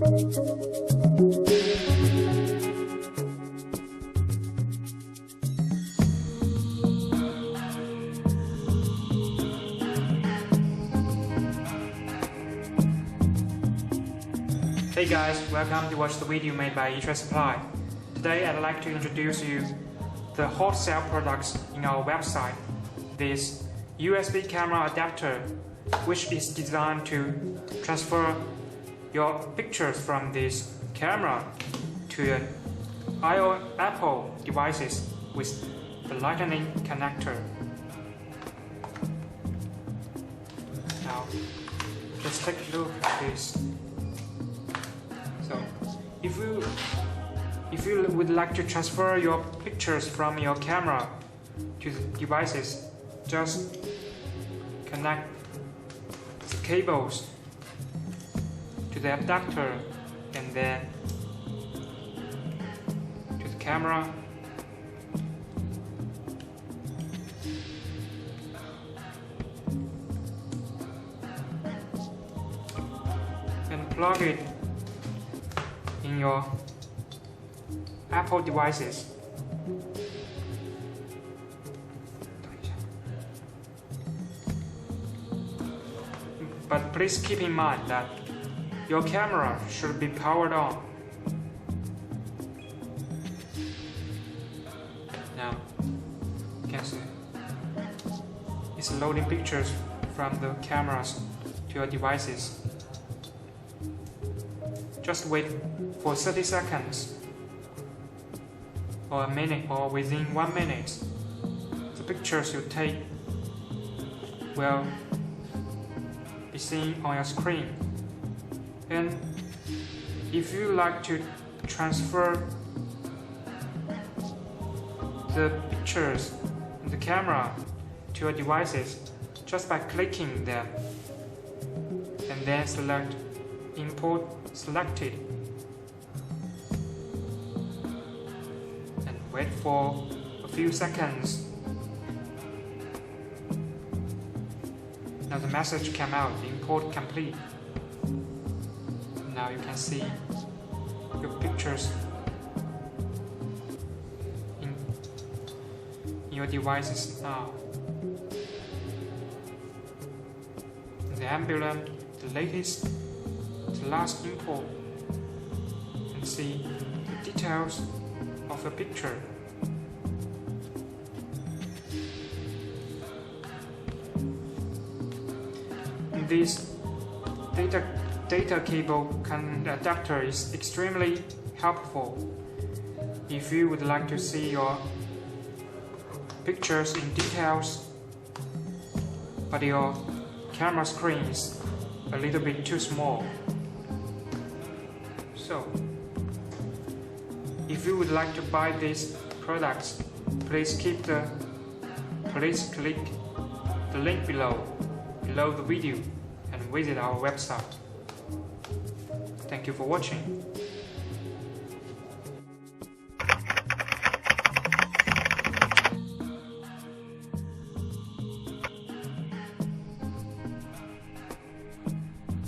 Hey guys, welcome to watch the video made by eTrade Supply. Today I'd like to introduce you the hot sale products in our website. This USB camera adapter, which is designed to transfer your pictures from this camera to an Apple devices with the Lightning connector. Now, let's take a look at this. So, if you would like to transfer your pictures from your camera to the devices, just connect the cables to the adapter and then to the camera. And plug it in your Apple devices. But please keep in mind that your camera should be powered on. Now, you can see it's loading pictures from the cameras to your devices. Just wait for 30 seconds or a minute, or within 1 minute, the pictures you take will be seen on your screen. And if you like to transfer the pictures in the camera to your devices just by clicking them and then select Import Selected and wait for a few seconds. Now the message came out, import complete. Now you can see your pictures in your devices now. The emblem, the latest, the last import, and see the details of the picture. This data cable adapter is extremely helpful if you would like to see your pictures in details, but your camera screen is a little bit too small. So, if you would like to buy these products, please click the link below the video and visit our website. Thank you for watching.